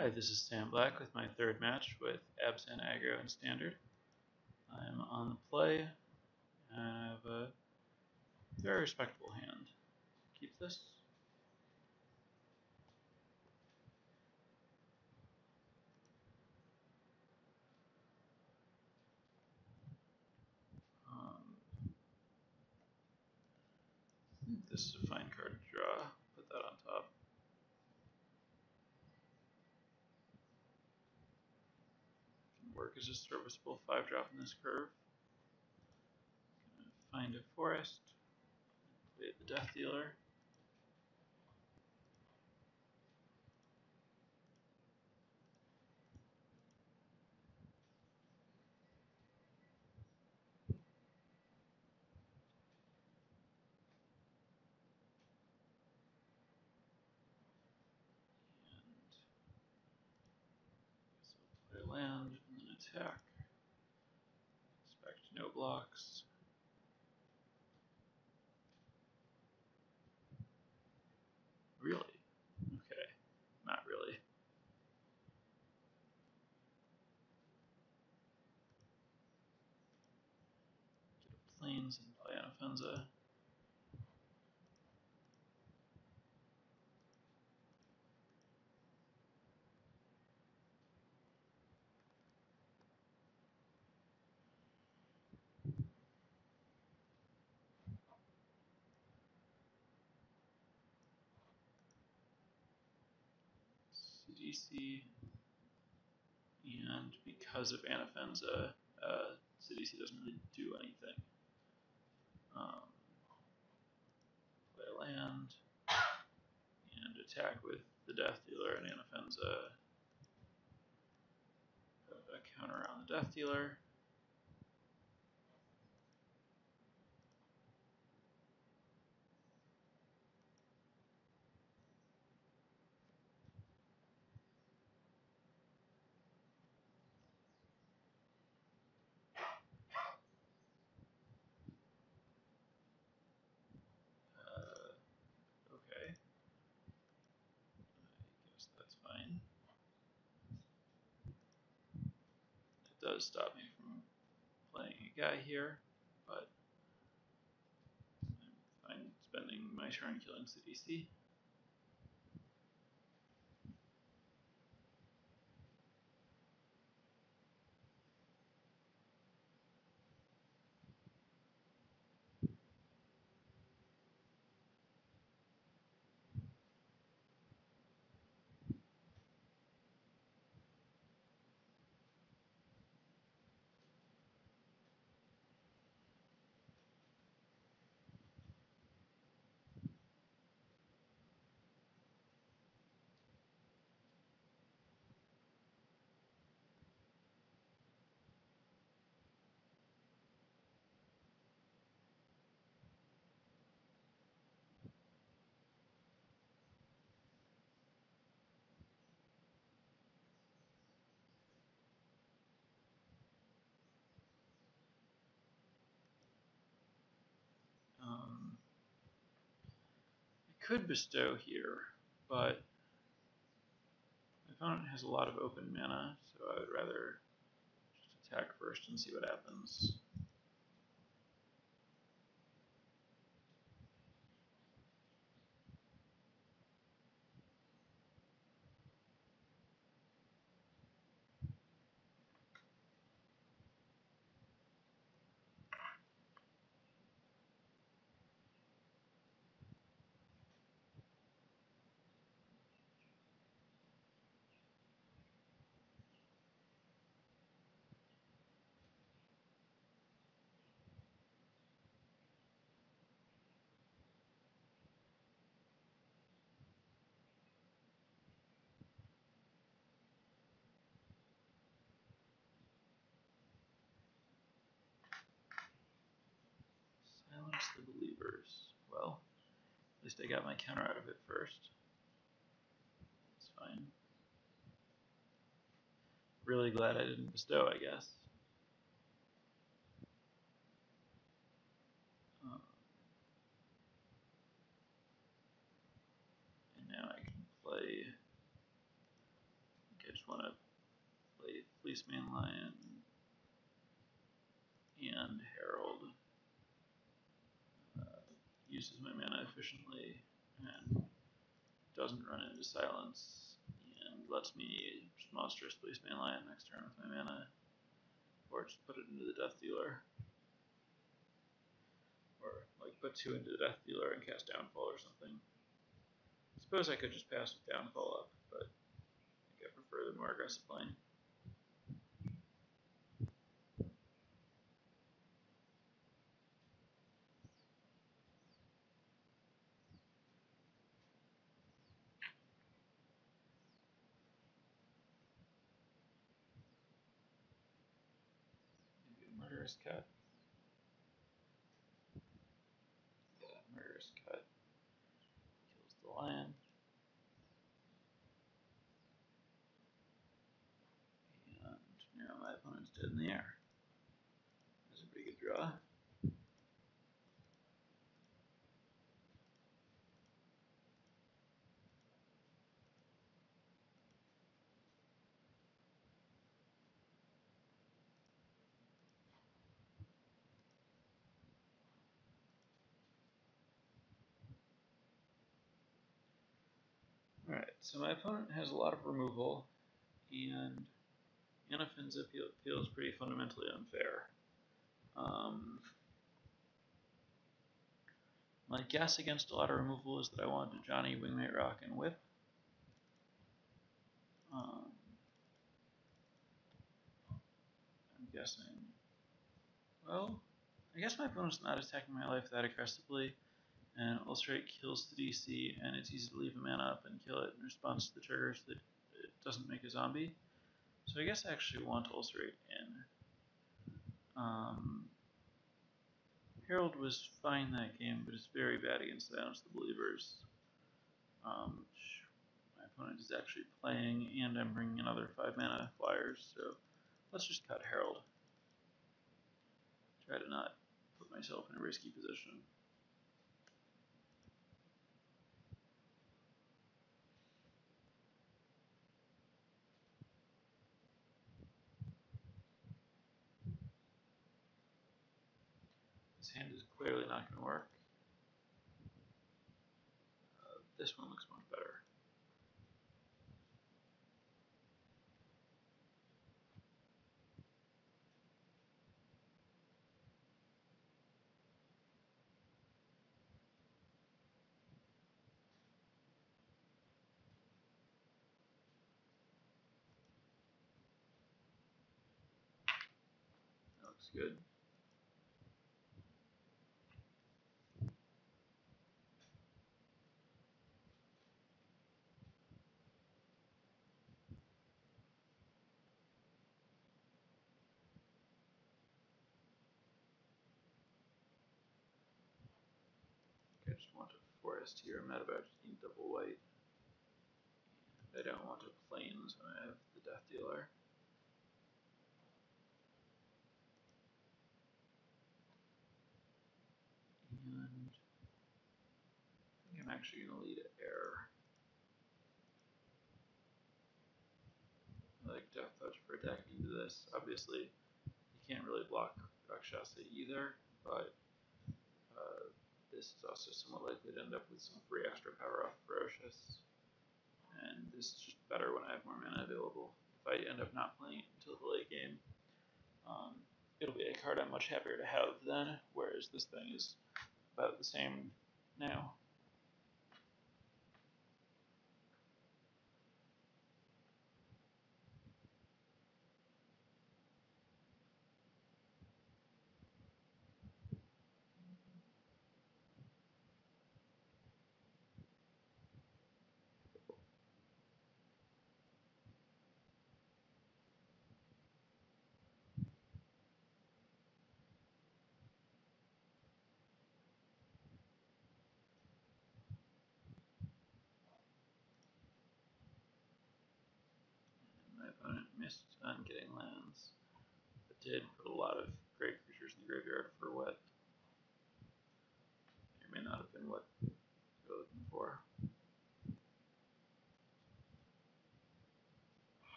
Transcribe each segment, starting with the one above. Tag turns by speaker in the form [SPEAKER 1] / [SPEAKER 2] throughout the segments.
[SPEAKER 1] Hi, this is Sam Black with my third match with Abzan, Aggro, and Standard. I'm on the play, and I have a very respectable hand. Keep this. I think this is a fine card to draw. Put that on top. Can work as a serviceable 5-drop in this curve. Find a forest. Play the Death Dealer. Play land and then attack. Expect no blocks. Really? Okay. Not really. Get a plains and play an offensive. CDC, and because of Anafenza, CDC doesn't really do anything. Play land, and attack with the Death Dealer and Anafenza. Put a counter on the Death Dealer. Okay. I guess that's fine. It does stop me from playing a guy here, but I'm fine spending my turn killing CDC. I could bestow here, but my opponent has a lot of open mana, so I would rather just attack first and see what happens. Silence the Believers. Well, at least I got my counter out of it first. It's fine. Really glad I didn't bestow, I guess. And now I can play want to play Fleece Mainline and Herald. Uses my mana efficiently and doesn't run into silence and lets me monstrous Fleece Mainline next turn with my mana, or just put it into the Death Dealer. Or like put 2 into the Death Dealer and cast Downfall or something. I suppose I could just pass with Downfall up, but I think I prefer the more aggressive playing. Maybe a Murderous Cut. Yeah, Murderous Cut kills the lion. And now my opponent's dead in the air. That's a pretty good draw. Alright, so my opponent has a lot of removal, and Anafenza feels pretty fundamentally unfair. My guess against a lot of removal is that I want to Johnny, Wingmate Rock, and Whip. I'm guessing. Well, I guess my opponent's not attacking my life that aggressively, and Ulcerate kills the DC, and it's easy to leave a mana up and kill it in response to the trigger so that it doesn't make a zombie. So I guess I actually want Ulcerate in. Herald was fine that game, but it's very bad against Silence the Believers. My opponent is actually playing, and I'm bringing another 5 mana flyers, so let's just cut Herald. Try to not put myself in a risky position. This hand is clearly not going to work. This one looks much better. That looks good. I just want a forest here. I'm not about to need double white. I don't want a plains when I have the Death Dealer. And I think I'm actually going to lead air. I like Death Touch for attacking into this. Obviously, you can't really block Rakshasa either, but this is also somewhat likely to end up with some free extra power off Ferocious. And this is just better when I have more mana available. If I end up not playing it until the late game, it'll be a card I'm much happier to have then, whereas this thing is about the same now. My opponent missed on getting lands, but did put a lot of great creatures in the graveyard for what may not have been what you're looking for.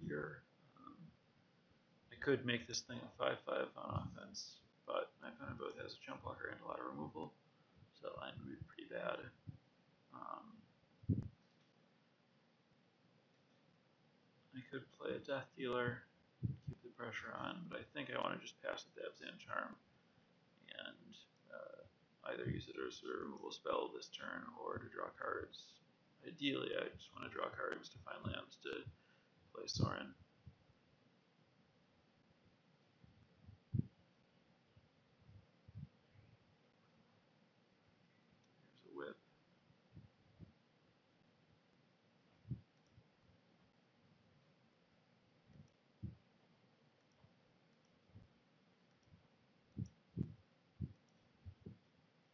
[SPEAKER 1] here. I could make this thing a 5/5 on offense, but my opponent both has a jump blocker and a lot of removal, so that line would be pretty bad. I could play a Death Dealer, keep the pressure on, but I think I want to just pass with the Abzan Charm and either use it as a removal spell this turn or to draw cards. Ideally, I just want to draw cards to find lands to play Sorin. Here's a whip.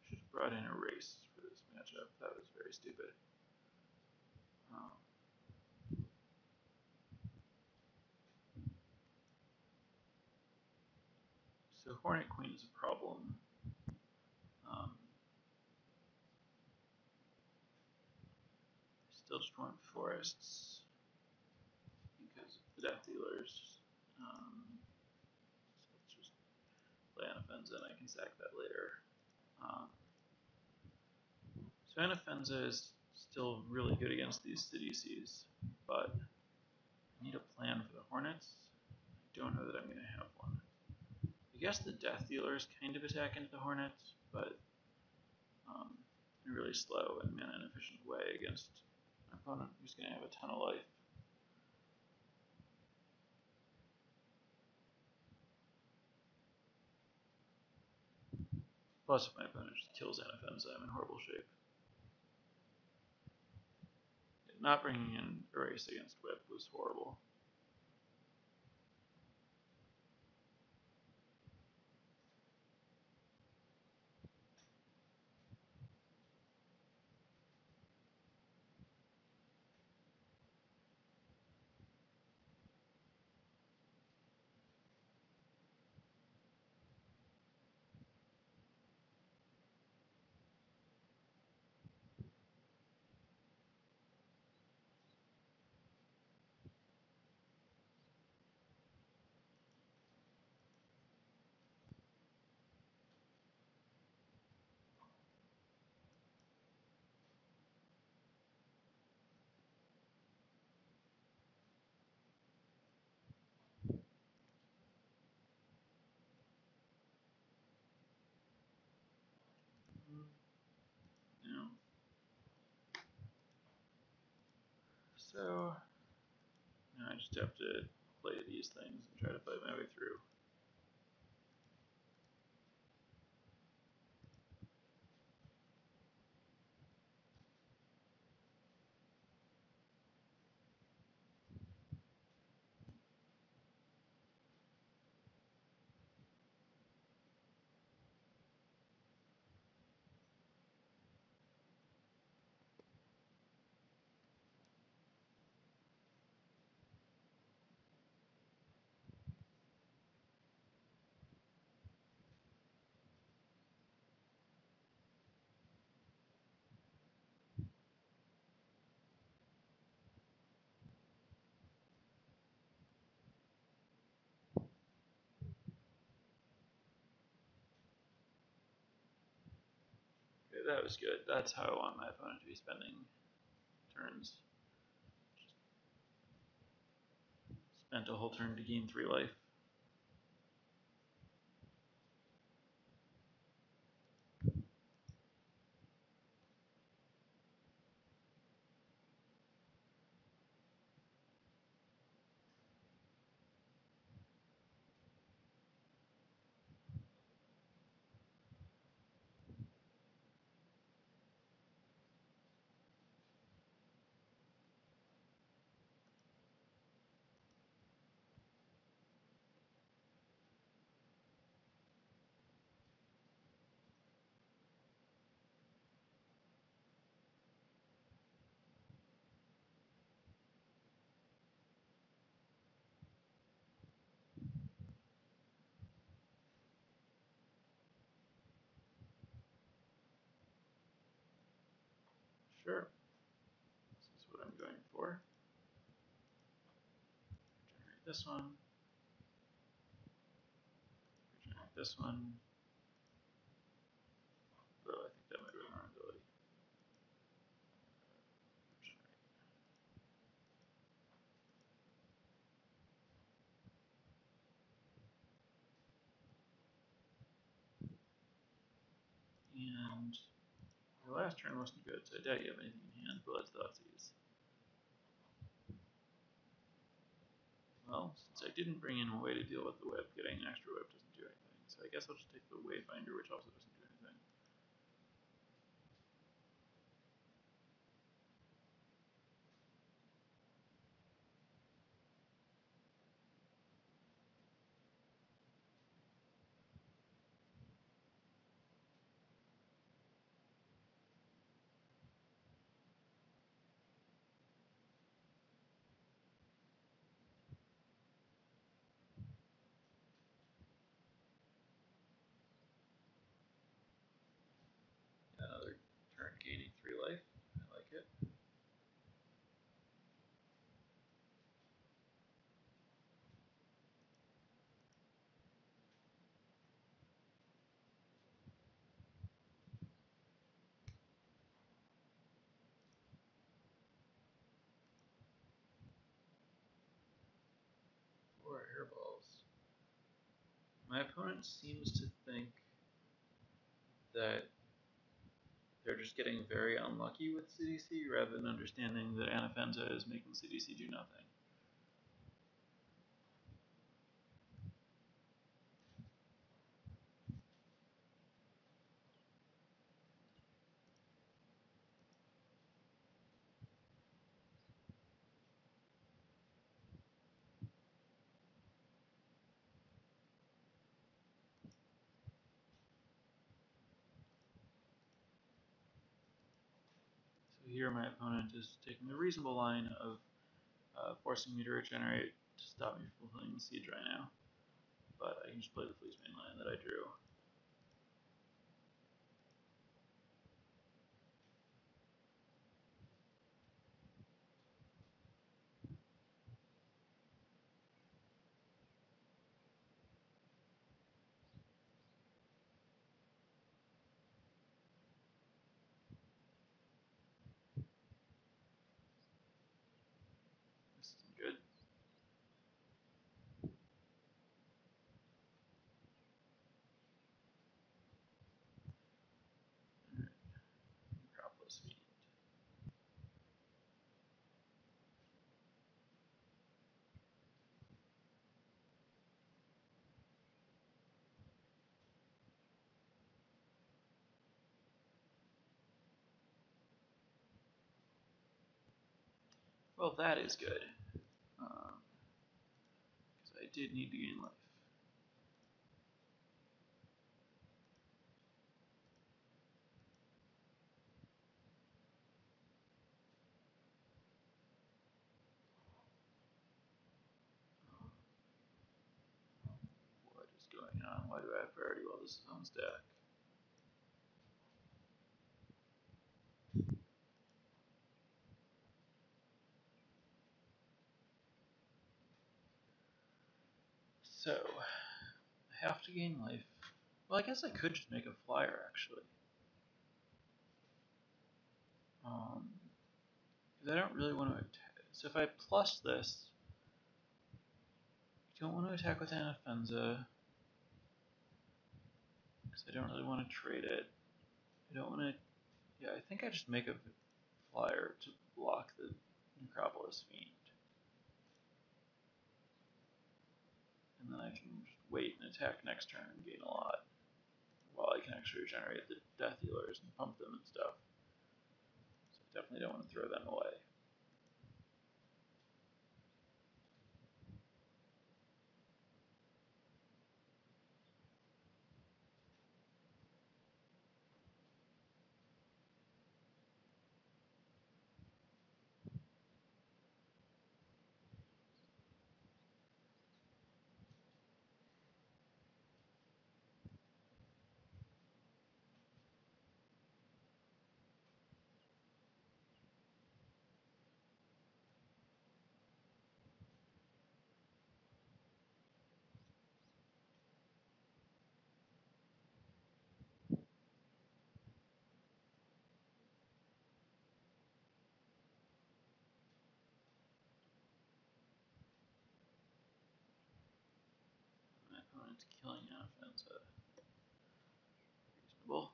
[SPEAKER 1] Should have brought in a race for this matchup. That was very stupid. So Hornet Queen is a problem. Still just want forests because of the Death Dealers. So let's just play Anafenza and I can sack that later. So Anafenza is still really good against these Siddices, but I need a plan for the Hornets. I don't know that I'm going to have one. I guess the Death Dealers kind of attack into the Hornets, but in a really slow and mana inefficient way against an opponent who's going to have a ton of life. Plus, if my opponent just kills Anafenza, I'm in horrible shape. Not bringing in Erase against Whip was horrible. So now I just have to play these things and try to fight my way through. Okay, that was good. That's how I want my opponent to be spending turns. Spent a whole turn to gain 3 life. Sure. This is what I'm going for. this one. Regenerate this one. Though I think that might be our ability. And your last turn wasn't good, so I doubt you have anything in hand, but let's Thoughtseize. Well, since I didn't bring in a way to deal with the whip, getting an extra whip doesn't do anything. So I guess I'll just take the Wayfinder, which also doesn't do anything. Another turn gaining 3 life. I like it. Four hairballs. My opponent seems to think that they're just getting very unlucky with CDC rather than understanding that Anafenza is making CDC do nothing. So here my opponent is taking the reasonable line of forcing me to regenerate to stop me from playing the Siege right now. But I can just play the Fleece main line that I drew. This isn't good. Necropolis Fiend. Well, that is good. Because I did need to gain life. What is going on? Why do I have priority while this is on stack? So, I have to gain life. Well, I guess I could just make a flyer, actually. Because I don't really want to attack. So if I plus this, I don't want to attack with Anafenza. Because I don't really want to trade it. I don't want to... Yeah, I think I just make a flyer to block the Necropolis Fiend. And then I can just wait and attack next turn and gain a lot. While I can actually regenerate the Death Healers and pump them and stuff. So I definitely don't want to throw them away. opponent killing Offensa. Reasonable.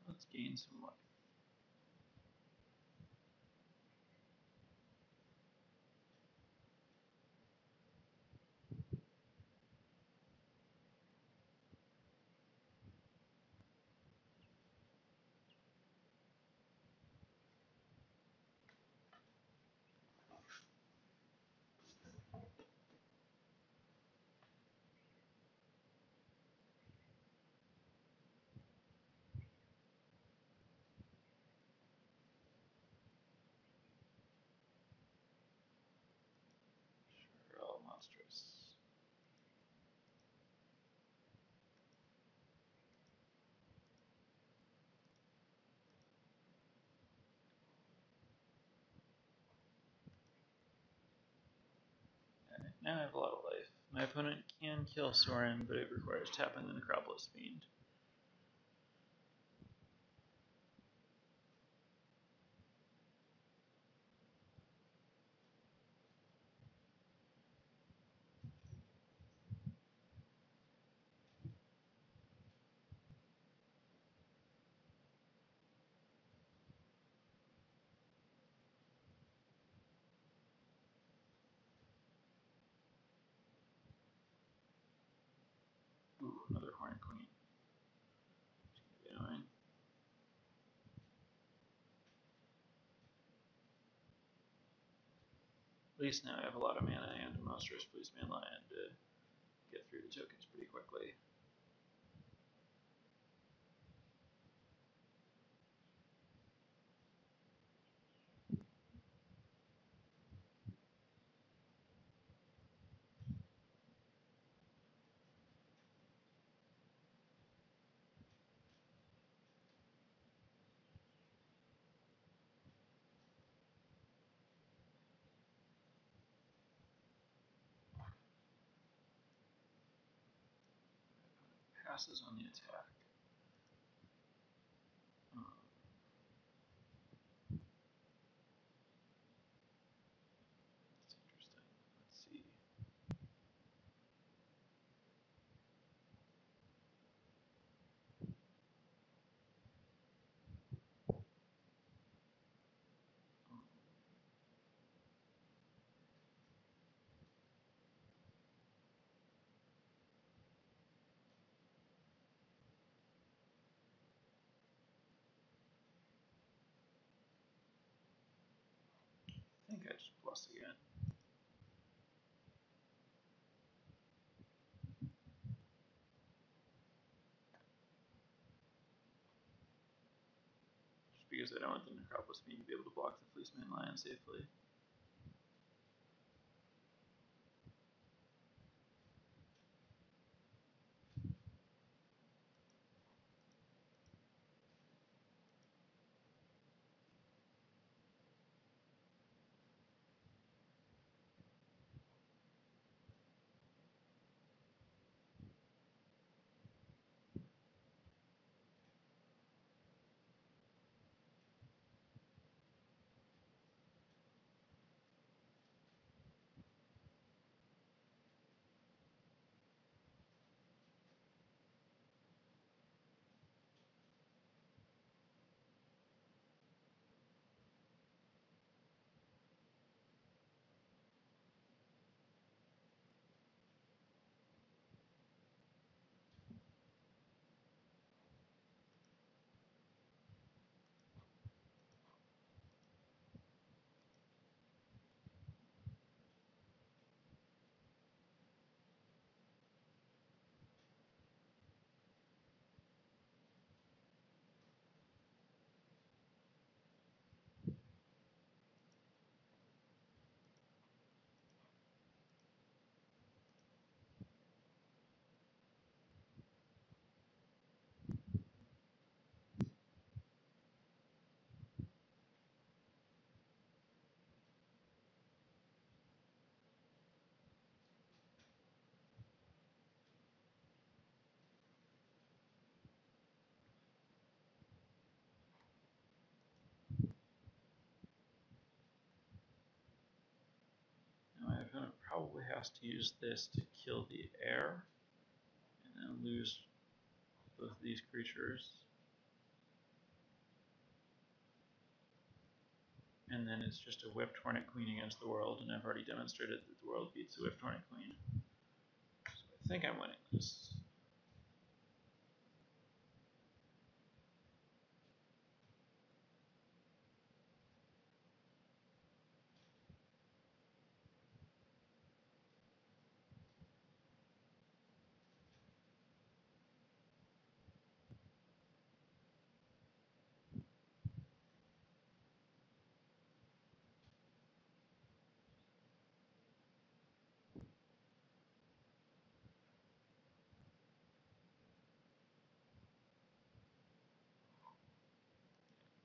[SPEAKER 1] Let's gain some luck. Sure, all monstrous. Alright, now I have a lot of life. My opponent can kill Soren, but it requires tapping the Necropolis Fiend. Ooh, another Horned Queen. It's gonna be annoying. At least now I have a lot of mana and a monstrous Policeman Lion to get through the tokens pretty quickly. Passes on the attack. That's interesting. Let's see. I think I just plus again. Just because I don't want the Necropolis Fiend to be able to block the Policeman Lion safely. has to use this to kill the heir, and then lose both of these creatures. And then it's just a Whipped Hornet Queen against the world, and I've already demonstrated that the world beats the Whipped Hornet Queen. So I think I'm winning this.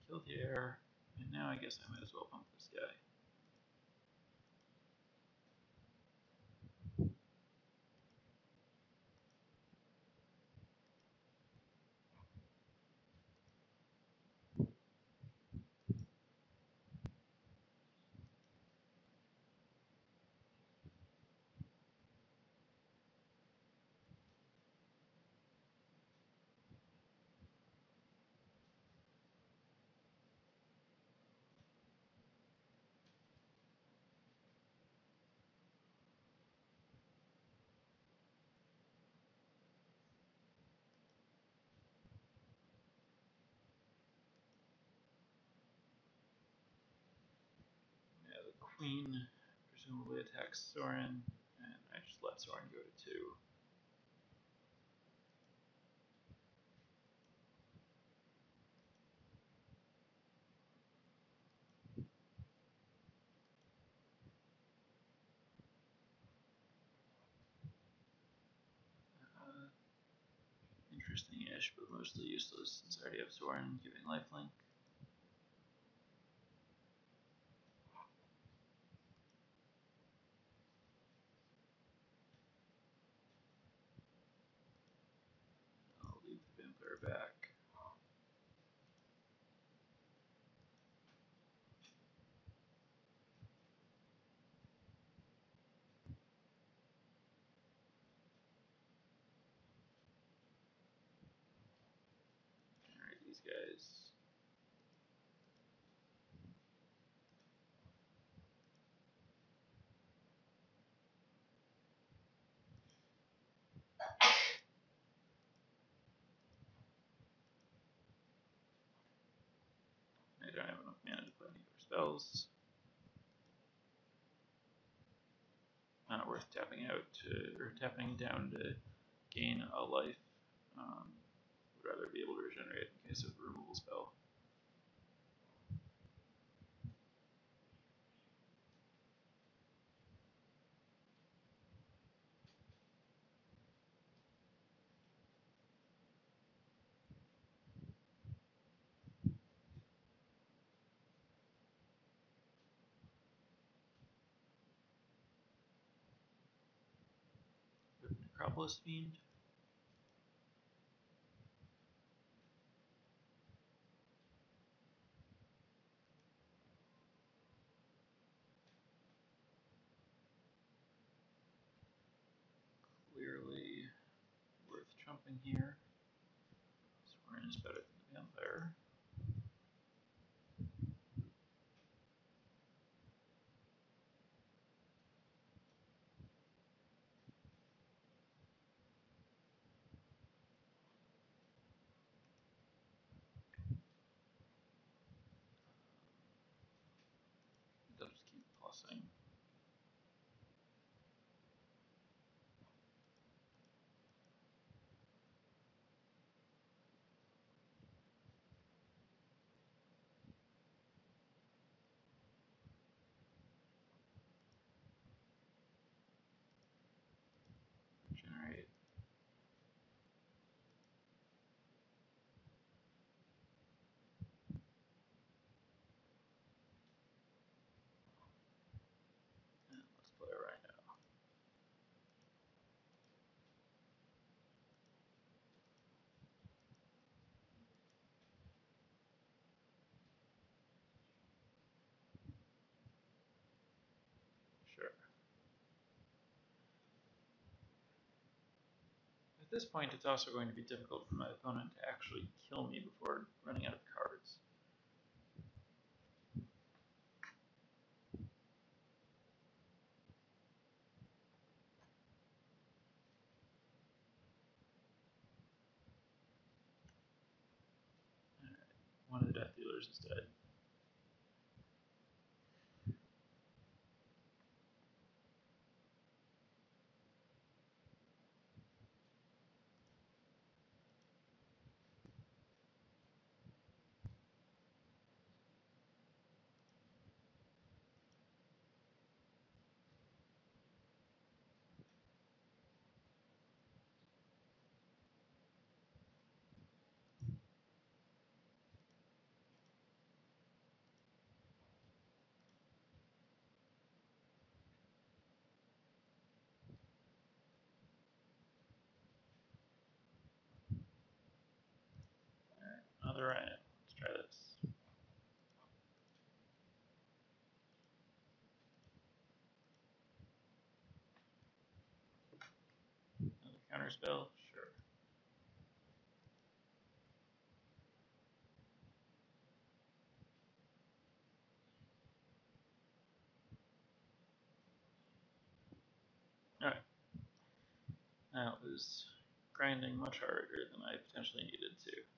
[SPEAKER 1] Kill the heir, and now I guess I might as well pump this guy. Yeah, the queen presumably attacks Soren, and I just let Soren go to 2. Interesting-ish, but mostly useless since I already have Soren giving lifelink. I'll leave the vampire back. Alright, these guys. I don't have enough mana to play any other spells. Not worth tapping out to, or tapping down to gain a life. Would rather be able to regenerate in case of a removal spell. Necropolis Fiend. Clearly worth jumping here. Soren is better than the vampire. They'll just keep plussing. At this point, it's also going to be difficult for my opponent to actually kill me before running out of cards. Alright, one of the Death Dealers is dead. Another Ryan. Let's try this. Another counter spell? Sure. Alright. That was grinding much harder than I potentially needed to.